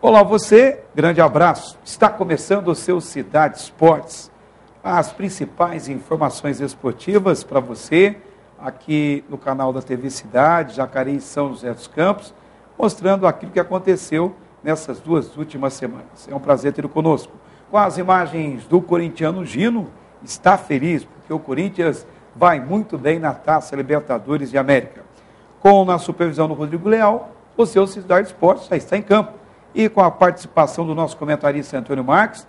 Olá você, grande abraço. Está começando o seu Cidade Esportes. As principais informações esportivas para você, aqui no canal da TV Cidade, Jacareí e São José dos Campos, mostrando aquilo que aconteceu nessas duas últimas semanas. É um prazer ter conosco. Com as imagens do corintiano Gino, está feliz, porque o Corinthians vai muito bem na Taça Libertadores de América. Com a supervisão do Rodrigo Leal, o seu Cidade Esportes já está em campo. E com a participação do nosso comentarista Antônio Marques.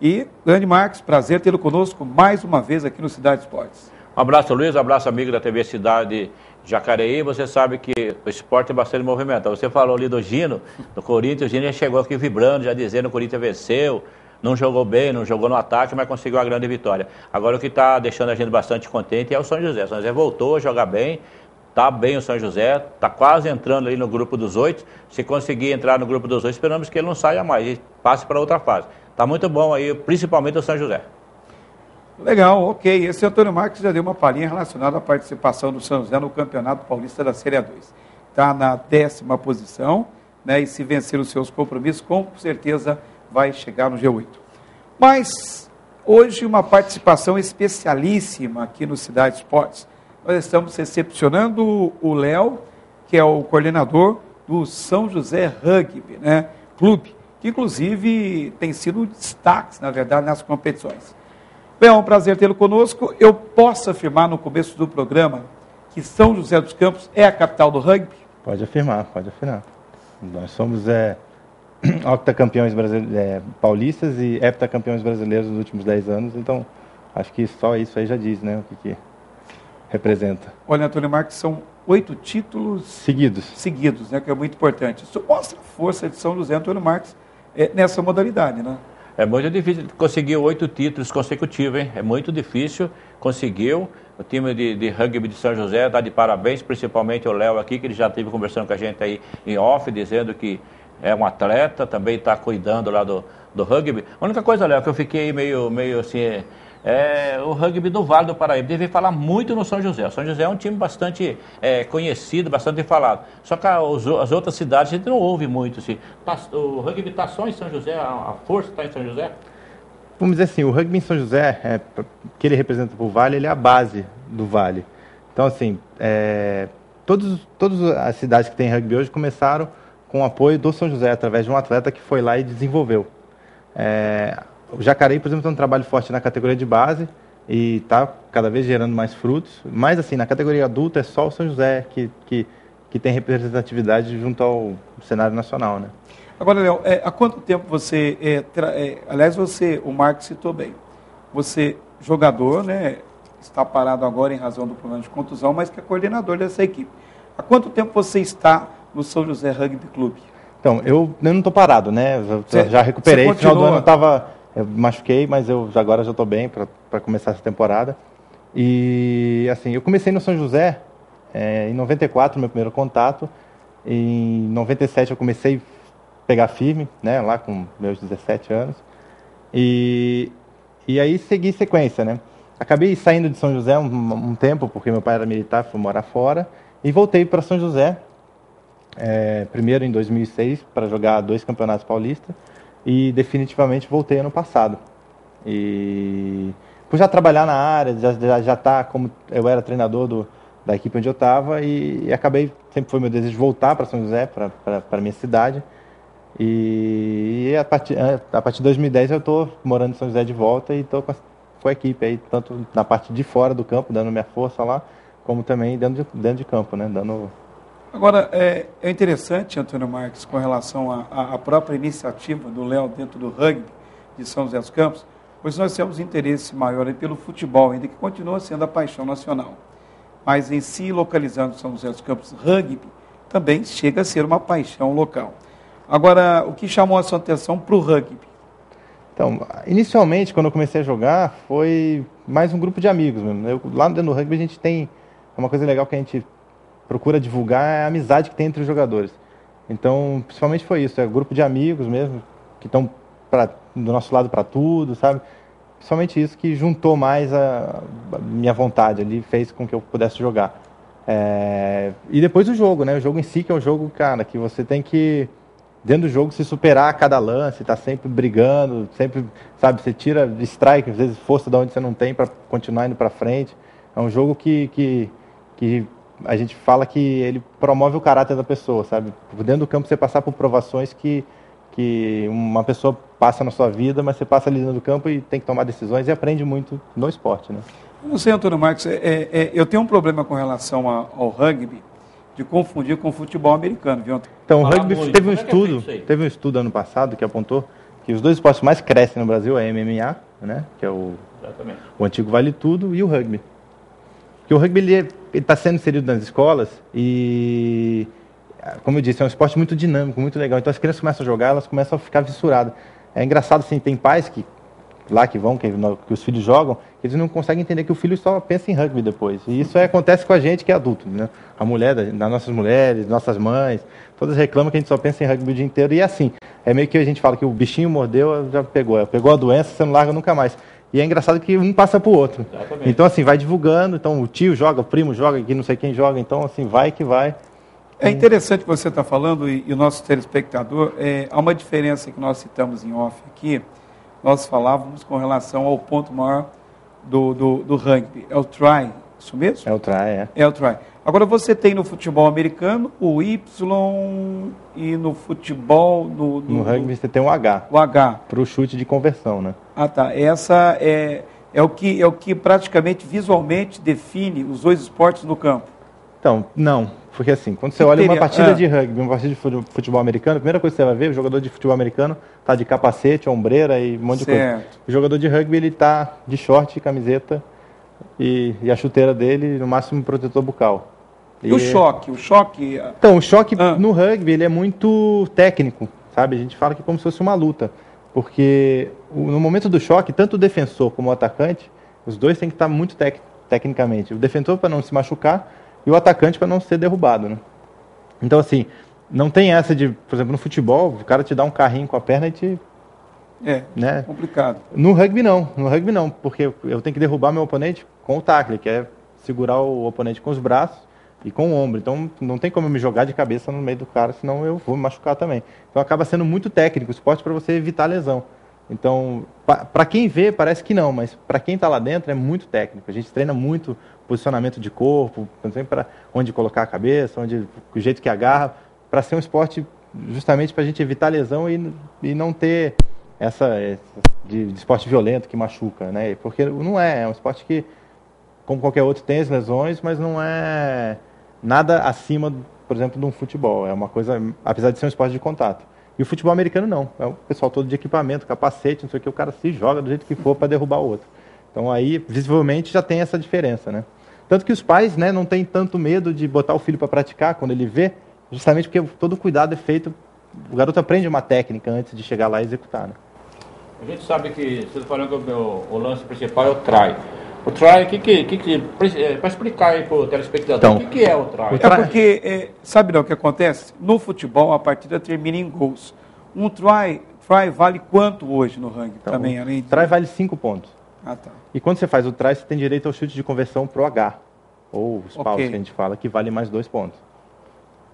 E, grande Marques, prazer tê-lo conosco mais uma vez aqui no Cidade Esportes. Um abraço, Luiz, um abraço, amigo da TV Cidade Jacareí. Você sabe que o esporte é bastante movimentado. Você falou ali do Gino, do Corinthians. O Gino já chegou aqui vibrando, já dizendo que o Corinthians venceu, não jogou bem, não jogou no ataque, mas conseguiu uma grande vitória. Agora o que está deixando a gente bastante contente é o São José. O São José voltou a jogar bem. Está bem o São José, está quase entrando ali no grupo dos 8. Se conseguir entrar no grupo dos 8, esperamos que ele não saia mais e passe para outra fase. Está muito bom aí, principalmente o São José. Legal, ok. Esse Antônio Marques já deu uma palhinha relacionada à participação do São José no Campeonato Paulista da Série A2. Está na 10ª posição, né, e se vencer os seus compromissos, com certeza vai chegar no G8. Mas hoje uma participação especialíssima aqui no Cidade Esportes. Nós estamos recepcionando o Léo, que é o coordenador do São José Rugby, né, clube, que inclusive tem sido destaque, na verdade, nas competições. Léo, é um prazer tê-lo conosco. Eu posso afirmar no começo do programa que São José dos Campos é a capital do rugby? Pode afirmar, pode afirmar. Nós somos octacampeões paulistas e heptacampeões brasileiros nos últimos 10 anos, então acho que só isso aí já diz, né, o que representa. Olha, Antônio Marques, são 8 títulos seguidos, né, que é muito importante. Isso mostra a força de São José, Antônio Marques, nessa modalidade, né? É muito difícil conseguir 8 títulos consecutivos, hein? É muito difícil, conseguiu. O time de rugby de São José está de parabéns, principalmente o Léo aqui, que ele já esteve conversando com a gente aí em off, dizendo que é um atleta, também está cuidando lá do rugby. A única coisa, Léo, que eu fiquei meio assim... o rugby do Vale do Paraíba. Deve falar muito no São José. O São José é um time bastante conhecido, bastante falado. Só que as outras cidades a gente não ouve muito. Assim. O rugby está só em São José? A força está em São José? Vamos dizer assim, o rugby em São José, que ele representa para o Vale, ele é a base do Vale. Então, assim, todas as cidades que têm rugby hoje começaram com o apoio do São José, através de um atleta que foi lá e desenvolveu. O Jacareí, por exemplo, tem um trabalho forte na categoria de base e está cada vez gerando mais frutos. Mas, assim, na categoria adulta é só o São José que tem representatividade junto ao cenário nacional, né? Agora, Léo, há quanto tempo você... aliás, o Marcos citou bem. Você, jogador, né, está parado agora em razão do problema de contusão, mas que é coordenador dessa equipe. Há quanto tempo você está no São José Rugby Clube? Então, eu não estou parado, né? Eu já recuperei. No final do ano eu machuquei, mas agora já estou bem para começar essa temporada. E, assim, eu comecei no São José em 94, meu primeiro contato. Em 97 eu comecei a pegar firme, né, lá com meus 17 anos. E aí segui sequência, né? Acabei saindo de São José um tempo, porque meu pai era militar, fui morar fora. E voltei para São José, primeiro em 2006, para jogar 2 campeonatos paulistas. E definitivamente voltei ano passado. E por já trabalhar na área, já tá como eu era treinador da equipe onde eu estava, e acabei, sempre foi meu desejo voltar para São José, para minha cidade. E a partir de 2010 eu estou morando em São José de volta e estou com a equipe aí, tanto na parte de fora do campo, dando minha força lá, como também dentro de campo, né? Agora, é interessante, Antônio Marques, com relação à própria iniciativa do Léo dentro do rugby de São José dos Campos, pois nós temos interesse maior pelo futebol, ainda que continua sendo a paixão nacional. Mas em si, localizando São José dos Campos, rugby também chega a ser uma paixão local. Agora, o que chamou a sua atenção para o rugby? Então, inicialmente, quando eu comecei a jogar, foi mais um grupo de amigos mesmo. Lá dentro do rugby a gente tem uma coisa legal que a gente procura divulgar, é a amizade que tem entre os jogadores. Então, principalmente foi isso, grupo de amigos mesmo, que estão do nosso lado para tudo, sabe? Principalmente isso que juntou mais a minha vontade ali, fez com que eu pudesse jogar. E depois o jogo, né? O jogo em si, que é um jogo, cara, que você tem que dentro do jogo, se superar a cada lance, tá sempre brigando, sempre, sabe, você tira strike, às vezes força de onde você não tem para continuar indo para frente. É um jogo que a gente fala que ele promove o caráter da pessoa, sabe? Dentro do campo você passar por provações que uma pessoa passa na sua vida, mas você passa ali dentro do campo e tem que tomar decisões e aprende muito no esporte, né? Eu não sei, Antônio Marcos, eu tenho um problema com relação ao rugby, de confundir com o futebol americano, viu? Então, o rugby teve um estudo ano passado que apontou que os dois esportes que mais crescem no Brasil é MMA, né? Que é o antigo Vale Tudo, e o rugby. Porque o rugby ele está sendo inserido nas escolas e, como eu disse, é um esporte muito dinâmico, muito legal. Então as crianças começam a jogar, elas começam a ficar fissuradas. É engraçado, assim, tem pais que os filhos jogam, eles não conseguem entender que o filho só pensa em rugby depois. E isso acontece com a gente que é adulto, né? A mulher, das nossas mulheres, nossas mães, todas reclamam que a gente só pensa em rugby o dia inteiro. E é assim, é meio que a gente fala que o bichinho mordeu, já pegou a doença, você não larga nunca mais. E é engraçado que um passa para o outro. Exatamente. Então, assim, vai divulgando. Então, o tio joga, o primo joga, aqui não sei quem joga. Então, assim, vai que vai. É interessante o que você está falando, e o nosso telespectador, há uma diferença que nós citamos em off aqui. Nós falávamos com relação ao ponto maior do rugby. É o try, isso mesmo? É o try, é. É o try. Agora, você tem no futebol americano o Y e no futebol... No rugby você tem o H. O H. Para o chute de conversão, né? Ah, tá. Essa é o que praticamente, visualmente, define os dois esportes no campo. Então, não. Porque assim, quando você olha uma partida de rugby, uma partida de futebol americano, a primeira coisa que você vai ver, o jogador de futebol americano está de capacete, ombreira e um monte de coisa. O jogador de rugby, ele está de short, camiseta e a chuteira dele, no máximo, protetor bucal. E o choque? Então, o choque no rugby, ele é muito técnico, sabe? A gente fala que é como se fosse uma luta. Porque no momento do choque, tanto o defensor como o atacante, os dois têm que estar muito tecnicamente. O defensor para não se machucar e o atacante para não ser derrubado, né? Então, assim, não tem essa de, por exemplo, no futebol, o cara te dá um carrinho com a perna e te... né? Complicado. No rugby não, porque eu tenho que derrubar meu oponente com o tackle, que é segurar o oponente com os braços e com o ombro. Então, não tem como eu me jogar de cabeça no meio do cara, senão eu vou me machucar também. Então, acaba sendo muito técnico o esporte para você evitar lesão. Então, para quem vê, parece que não, mas para quem está lá dentro é muito técnico. A gente treina muito posicionamento de corpo, para onde colocar a cabeça, o jeito que agarra, para ser um esporte justamente para a gente evitar lesão e não ter essa de esporte violento que machuca, né? Porque não é um esporte que, como qualquer outro, tem as lesões, mas não é nada acima, por exemplo, de um futebol. É uma coisa, apesar de ser um esporte de contato. E o futebol americano não. É o pessoal todo de equipamento, capacete, não sei o que, o cara se joga do jeito que for para derrubar o outro. Então aí, visivelmente, já tem essa diferença, né? Tanto que os pais, né, não têm tanto medo de botar o filho para praticar quando ele vê, justamente porque todo o cuidado é feito, o garoto aprende uma técnica antes de chegar lá e executar, né? A gente sabe que, você está falando que o lance principal é o try. O try, para explicar aí para o telespectador, então, o que é o try? É porque, sabe o que acontece? No futebol, a partida termina em gols. Um try vale quanto hoje no rugby então, também? Além de... try vale 5 pontos. Ah, tá. E quando você faz o try, você tem direito ao chute de conversão pro H, ou os paus que a gente fala, que vale mais 2 pontos.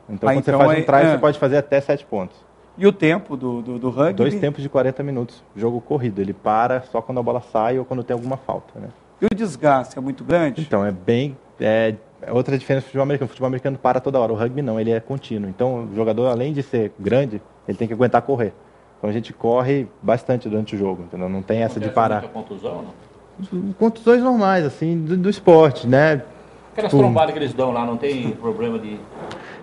Então, quando você faz um try, você pode fazer até 7 pontos. E o tempo do rugby? 2 tempos de 40 minutos. Jogo corrido. Ele para só quando a bola sai ou quando tem alguma falta, né? E o desgaste é muito grande? Então, é outra diferença do futebol americano. O futebol americano para toda hora. O rugby não, ele é contínuo. Então, o jogador, além de ser grande, ele tem que aguentar correr. Então, a gente corre bastante durante o jogo, entendeu? Não tem essa de parar. Muita contusão, não? Contusões normais, assim, do esporte, né? Aquelas trombadas que eles dão lá, não tem problema de...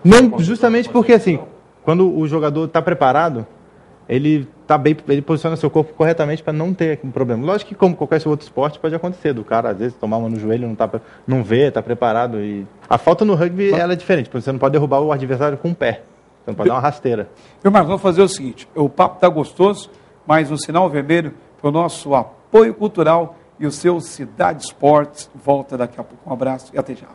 Não, justamente porque, assim, quando o jogador está preparado, ele posiciona seu corpo corretamente para não ter um problema. Lógico que, como qualquer outro esporte, pode acontecer do cara, às vezes, tomar uma no joelho, não vê, está preparado. E a falta no rugby ela é diferente, porque você não pode derrubar o adversário com o pé. Você não pode dar uma rasteira. Meu Marcos, vamos fazer o seguinte, o papo está gostoso, mas o sinal vermelho para o nosso apoio cultural e o seu Cidade Esportes volta daqui a pouco. Um abraço e até já.